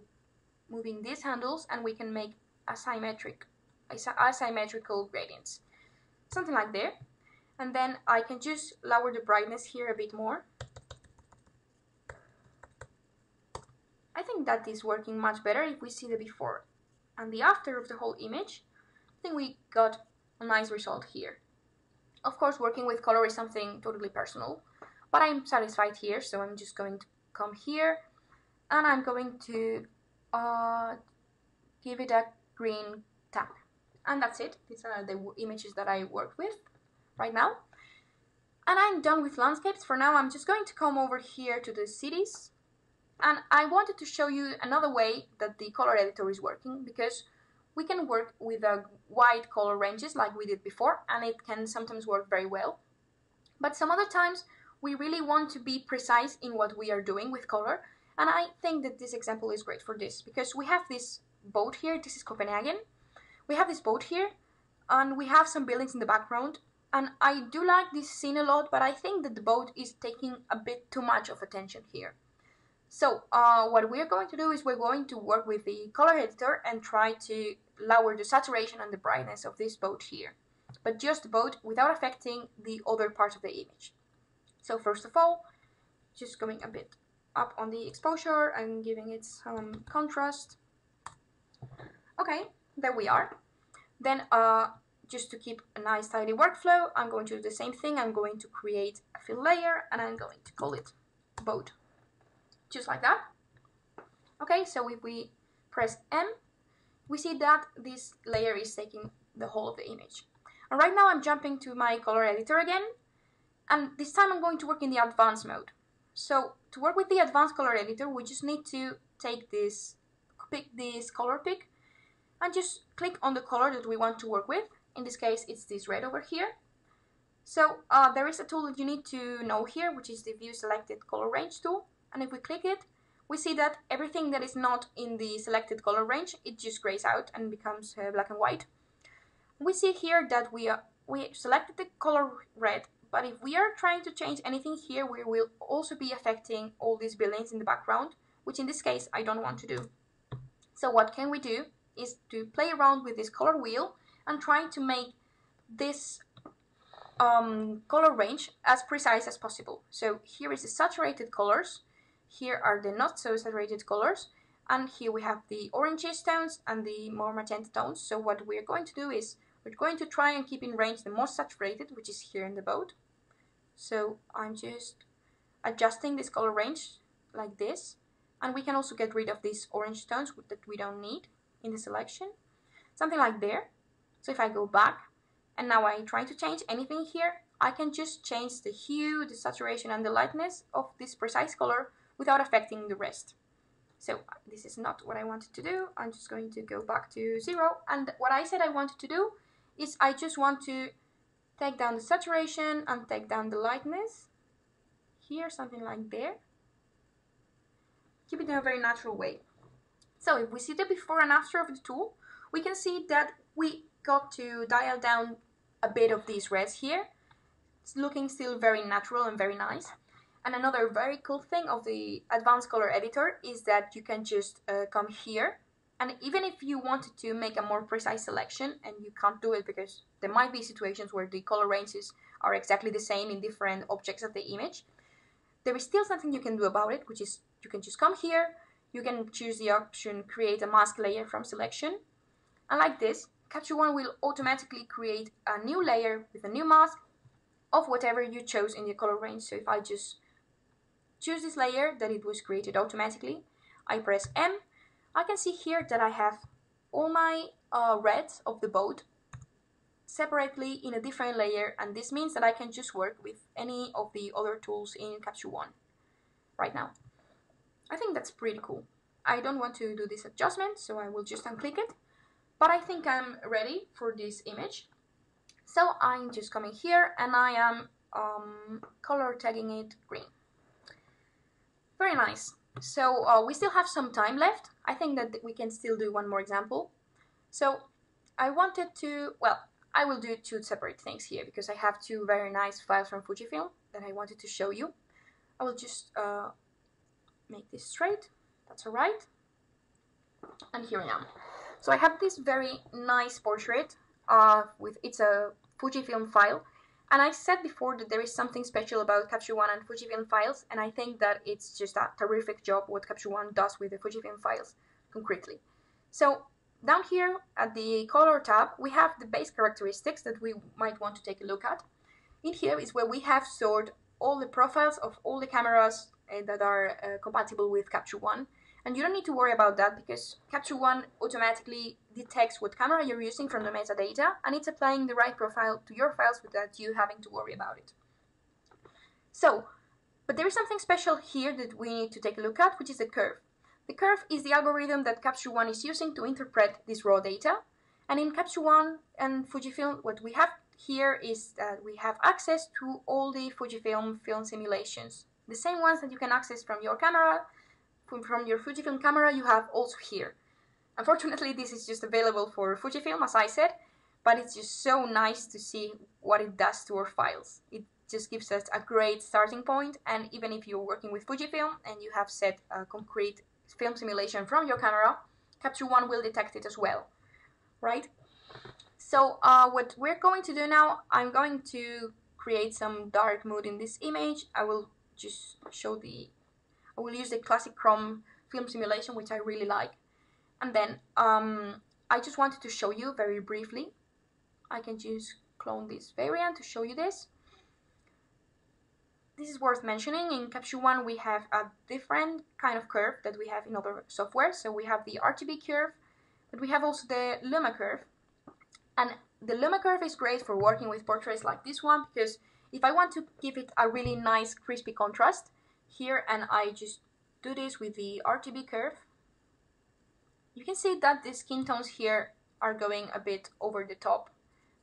Speaker 1: moving these handles, and we can make asymmetrical gradients. Something like there. And then I can just lower the brightness here a bit more. I think that is working much better if we see the before and the after of the whole image. I think we got a nice result here. Of course, working with color is something totally personal, but I'm satisfied here, so I'm just going to come here and I'm going to give it a green tap. And that's it. These are the images that I worked with right now. And I'm done with landscapes. For now, I'm just going to come over here to the cities. And I wanted to show you another way that the color editor is working, because we can work with wide color ranges like we did before, and it can sometimes work very well. But some other times, we really want to be precise in what we are doing with color. And I think that this example is great for this, because we have this boat here. This is Copenhagen. We have this boat here, and we have some buildings in the background. And I do like this scene a lot, but I think that the boat is taking a bit too much of attention here. So what we're going to do is we're going to work with the color editor and try to lower the saturation and the brightness of this boat here. But just the boat without affecting the other parts of the image. So first of all, just going a bit up on the exposure and giving it some contrast. Okay, there we are. Then just to keep a nice tidy workflow, I'm going to do the same thing. I'm going to create a fill layer and I'm going to call it boat. Just like that. Okay, so if we press M, we see that this layer is taking the whole of the image. And right now I'm jumping to my color editor again, and this time I'm going to work in the advanced mode. So to work with the advanced color editor, we just need to take this, pick this color pick, and just click on the color that we want to work with. In this case, it's this red over here. So there is a tool that you need to know here, which is the View Selected Color Range tool. And if we click it, we see that everything that is not in the selected color range, it just grays out and becomes black and white. We see here that we selected the color red, but if we are trying to change anything here, we will also be affecting all these buildings in the background, which in this case I don't want to do. So what can we do is to play around with this color wheel and try to make this color range as precise as possible. So here is the saturated colors. Here are the not so saturated colors, and here we have the orangish tones and the more magenta tones. So what we're going to do is we're going to try and keep in range the most saturated, which is here in the boat. So I'm just adjusting this color range like this, and we can also get rid of these orange tones that we don't need in the selection. Something like there. So if I go back and now I try to change anything here, I can just change the hue, the saturation and the lightness of this precise color without affecting the rest. So this is not what I wanted to do. I'm just going to go back to 0. And what I said I wanted to do is I just want to take down the saturation and take down the lightness. Here, something like there. Keep it in a very natural way. So if we see the before and after of the tool, we can see that we got to dial down a bit of these reds here. looking still very natural and very nice. And another very cool thing of the advanced color editor is that you can just come here, and even if you wanted to make a more precise selection, and you can't do it because there might be situations where the color ranges are exactly the same in different objects of the image, there is still something you can do about it, which is you can just come here, you can choose the option create a mask layer from selection, and like this, Capture One will automatically create a new layer with a new mask of whatever you chose in the color range. So if I just choose this layer, then it was created automatically. I press M. I can see here that I have all my reds of the boat separately in a different layer, and this means that I can just work with any of the other tools in Capture One right now. I think that's pretty cool. I don't want to do this adjustment, so I will just unclick it, but I think I'm ready for this image. So I'm just coming here and I am color tagging it green. Very nice. So we still have some time left. I think that we can still do one more example. So I wanted to, well, I will do two separate things here because I have two very nice files from Fujifilm that I wanted to show you. I will just make this straight. That's all right. And here I am. So I have this very nice portrait it's a Fujifilm file. And I said before that there is something special about Capture One and Fujifilm files, and I think that it's just a terrific job what Capture One does with the Fujifilm files concretely. So down here at the color tab, we have the base characteristics that we might want to take a look at. In here is where we have stored all the profiles of all the cameras that are compatible with Capture One. And you don't need to worry about that because Capture One automatically detects what camera you're using from the metadata, and it's applying the right profile to your files without you having to worry about it. So, but there is something special here that we need to take a look at, which is the curve. The curve is the algorithm that Capture One is using to interpret this raw data. And in Capture One and Fujifilm, what we have here is that we have access to all the Fujifilm film simulations. The same ones that you can access from your camera, from your Fujifilm camera, you have also here. Unfortunately, this is just available for Fujifilm, as I said, but it's just so nice to see what it does to our files. It just gives us a great starting point, and even if you're working with Fujifilm and you have set a concrete film simulation from your camera, Capture One will detect it as well, right? So what we're going to do now, I'm going to create some dark mood in this image. I will just show I will use the classic Chrome film simulation, which I really like. And then I just wanted to show you very briefly. I can just clone this variant to show you this. This is worth mentioning. In Capture One, we have a different kind of curve that we have in other software. So we have the RGB curve, but we have also the Luma curve. And the Luma curve is great for working with portraits like this one, because if I want to give it a really nice crispy contrast here, and I just do this with the RGB curve, you can see that the skin tones here are going a bit over the top.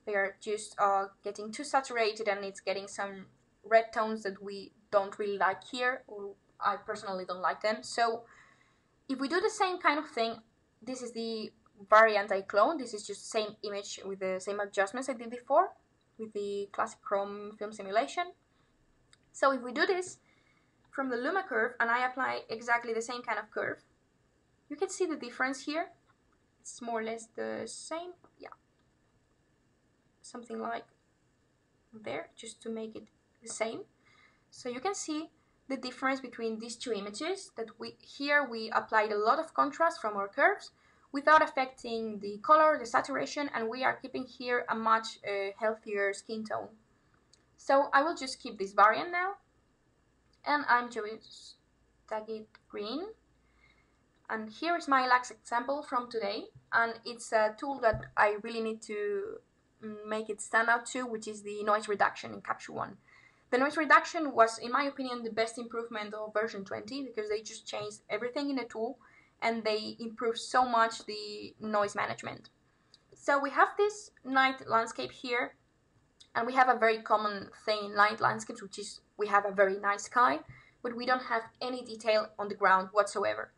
Speaker 1: They are just getting too saturated, and it's getting some red tones that we don't really like here, or I personally don't like them. So if we do the same kind of thing, this is the variant I cloned. This is just the same image with the same adjustments I did before with the classic Chrome film simulation. So if we do this from the Luma curve and I apply exactly the same kind of curve, you can see the difference here. It's more or less the same, yeah, something like there, just to make it the same. So you can see the difference between these two images, that here we applied a lot of contrast from our curves without affecting the color, the saturation, and we are keeping here a much healthier skin tone. So I will just keep this variant now, and I'm just tag it green. And here is my last example from today, and it's a tool that I really need to make it stand out to, which is the noise reduction in Capture One. The noise reduction was, in my opinion, the best improvement of version 20, because they just changed everything in the tool and they improved so much the noise management. So we have this night landscape here, and we have a very common thing in night landscapes, which is we have a very nice sky, but we don't have any detail on the ground whatsoever.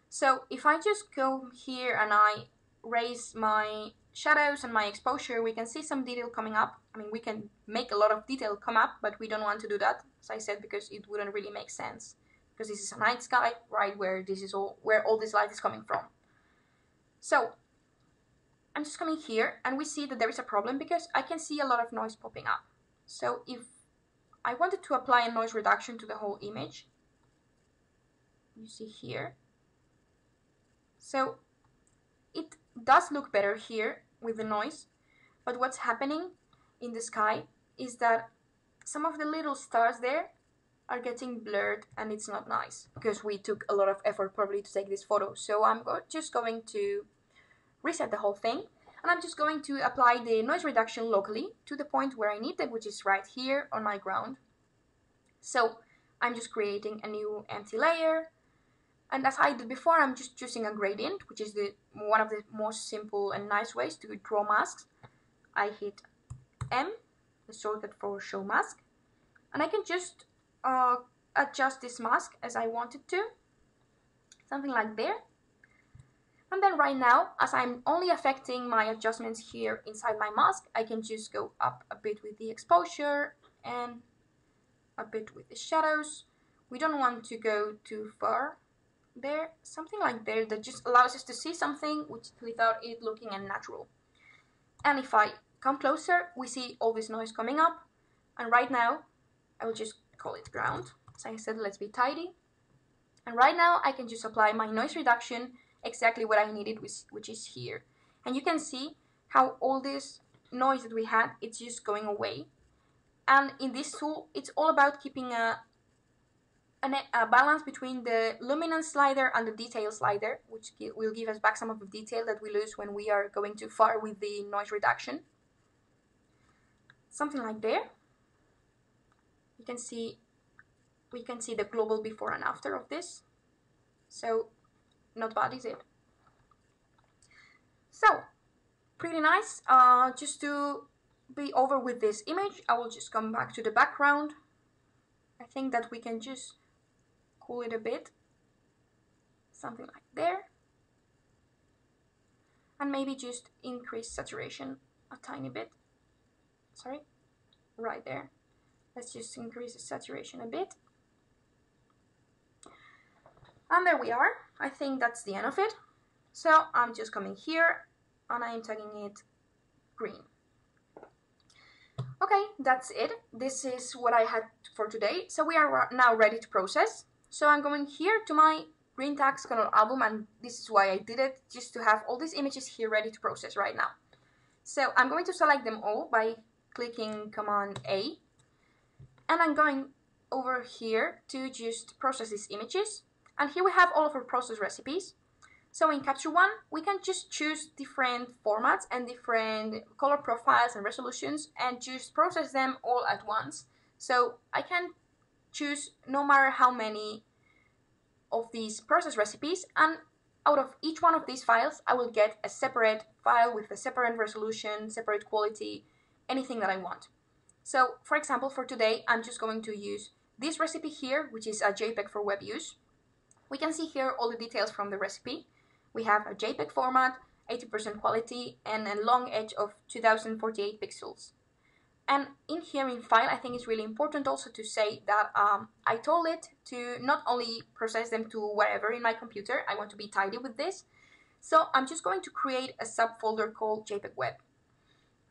Speaker 1: So if I just go here and I raise my shadows and my exposure, we can see some detail coming up. I mean, we can make a lot of detail come up, but we don't want to do that, as I said, because it wouldn't really make sense. Because this is a night sky, right, where all this light is coming from. So I'm just coming here, and we see that there is a problem because I can see a lot of noise popping up. So if I wanted to apply a noise reduction to the whole image, you see here. So it does look better here with the noise, but what's happening in the sky is that some of the little stars there are getting blurred, and it's not nice because we took a lot of effort probably to take this photo. So I'm just going to reset the whole thing, and I'm just going to apply the noise reduction locally to the point where I need it, which is right here on my ground. So I'm just creating a new empty layer, and as I did before, I'm just choosing a gradient, which is one of the most simple and nice ways to draw masks. I hit M, the shortcut for show mask, and I can just adjust this mask as I want it to, something like there. And then right now, as I'm only affecting my adjustments here inside my mask, I can just go up a bit with the exposure and a bit with the shadows. We don't want to go too far there, something like there that just allows us to see something without it looking unnatural. And if I come closer, we see all this noise coming up, and right now I will just call it ground. So I said, let's be tidy. And right now I can just apply my noise reduction exactly what I needed, which is here. And you can see how all this noise that we had, it's just going away. And in this tool, it's all about keeping a balance between the luminance slider and the detail slider, which will give us back some of the detail that we lose when we are going too far with the noise reduction. Something like there. We can see the global before and after of this. So not bad, is it? So pretty nice. Just to be over with this image, I will just come back to the background. I think that we can just cool it a bit, something like there, and maybe just increase saturation a tiny bit. Sorry, right there. Let's just increase the saturation a bit. And there we are. I think that's the end of it. So I'm just coming here and I'm tagging it green. Okay, that's it. This is what I had for today. So we are now ready to process. So I'm going here to my green tags color album, and this is why I did it, just to have all these images here ready to process right now. So I'm going to select them all by clicking Command A, and I'm going over here to just process these images. And here we have all of our process recipes. So in Capture One, we can just choose different formats and different color profiles and resolutions and just process them all at once. So I can choose no matter how many of these process recipes, and out of each one of these files, I will get a separate file with a separate resolution, separate quality, anything that I want. So for example, for today, I'm just going to use this recipe here, which is a JPEG for web use. We can see here all the details from the recipe. We have a JPEG format, 80% quality, and a long edge of 2048 pixels. And in here in file, I think it's really important also to say that I told it to not only process them to wherever in my computer, I want to be tidy with this. So I'm just going to create a subfolder called JPEG Web.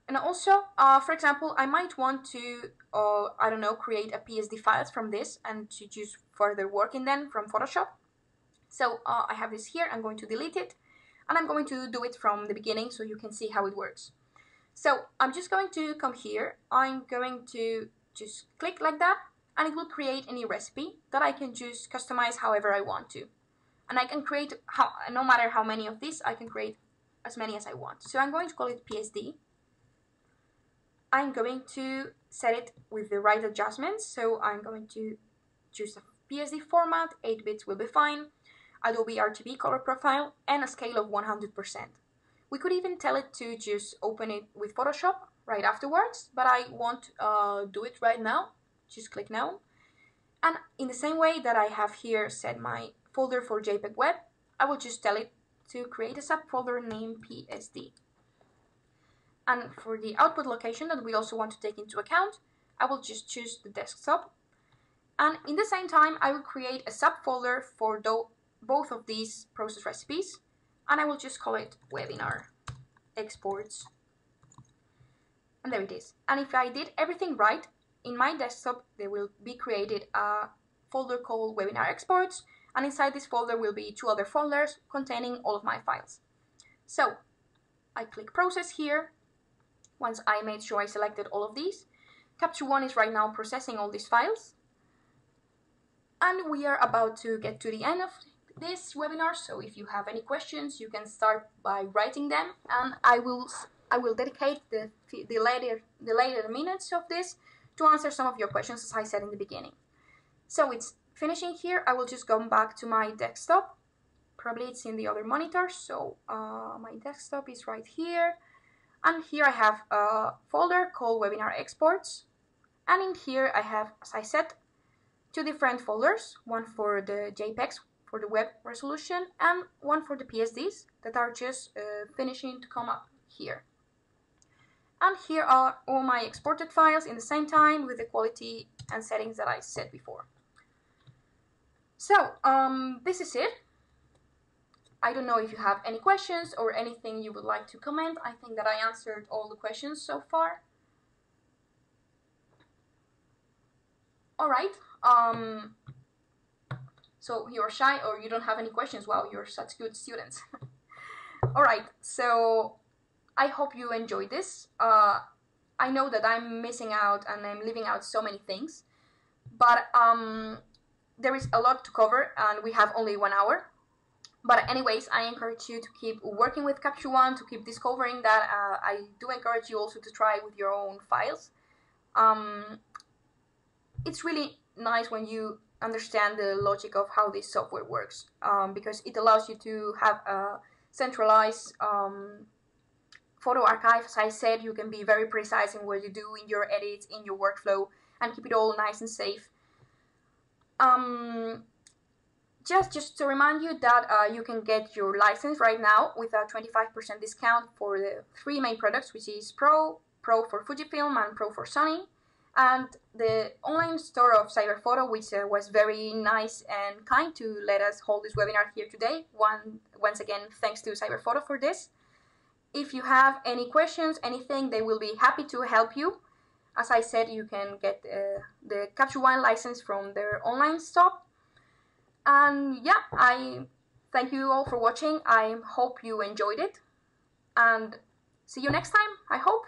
Speaker 1: And also, for example, I might want to, I don't know, create a PSD files from this and to just further work in them from Photoshop. So I have this here, I'm going to delete it, and I'm going to do it from the beginning so you can see how it works. So I'm just going to come here, I'm going to just click like that, and it will create a new recipe that I can just customize however I want to. And I can create, no matter how many of these, I can create as many as I want. So I'm going to call it PSD. I'm going to set it with the right adjustments, so I'm going to choose a PSD format, 8 bits will be fine, Adobe RGB color profile, and a scale of 100%. We could even tell it to just open it with Photoshop right afterwards, but I won't do it right now. Just click now. And in the same way that I have here set my folder for JPEG Web, I will just tell it to create a subfolder named PSD. And for the output location that we also want to take into account, I will just choose the desktop. And in the same time, I will create a subfolder for both of these process recipes, and I will just call it webinar exports. And there it is. And if I did everything right, in my desktop, there will be created a folder called webinar exports, and inside this folder will be 2 other folders containing all of my files. So I click process here. Once I made sure I selected all of these, Capture One is right now processing all these files. And we are about to get to the end of this webinar, so if you have any questions, you can start by writing them, and I will dedicate the later minutes of this to answer some of your questions, as I said in the beginning. So it's finishing here. I will just go back to my desktop. Probably it's in the other monitor, so my desktop is right here. And here I have a folder called Webinar Exports. And in here I have, as I said, 2 different folders, one for the JPEGs for the web resolution and one for the PSDs that are just finishing to come up here. And here are all my exported files in the same time with the quality and settings that I said before. So this is it. I don't know if you have any questions or anything you would like to comment. I think that I answered all the questions so far. All right. So you're shy or you don't have any questions? Wow, you're such good students. All right. So I hope you enjoyed this. I know that I'm missing out and I'm leaving out so many things, but there is a lot to cover and we have only 1 hour. But anyways, I encourage you to keep working with Capture One, to keep discovering that. I do encourage you also to try with your own files. It's really nice when you understand the logic of how this software works, because it allows you to have a centralized photo archive. As I said, you can be very precise in what you do in your edits, in your workflow, and keep it all nice and safe. Just to remind you that you can get your license right now with a 25% discount for the 3 main products, which is Pro for Fujifilm, and Pro for Sony, and the online store of CyberPhoto, which was very nice and kind to let us hold this webinar here today. Once again, thanks to CyberPhoto for this. If you have any questions, anything, they will be happy to help you. As I said, you can get the Capture One license from their online store. And yeah, I thank you all for watching. I hope you enjoyed it. And see you next time, I hope.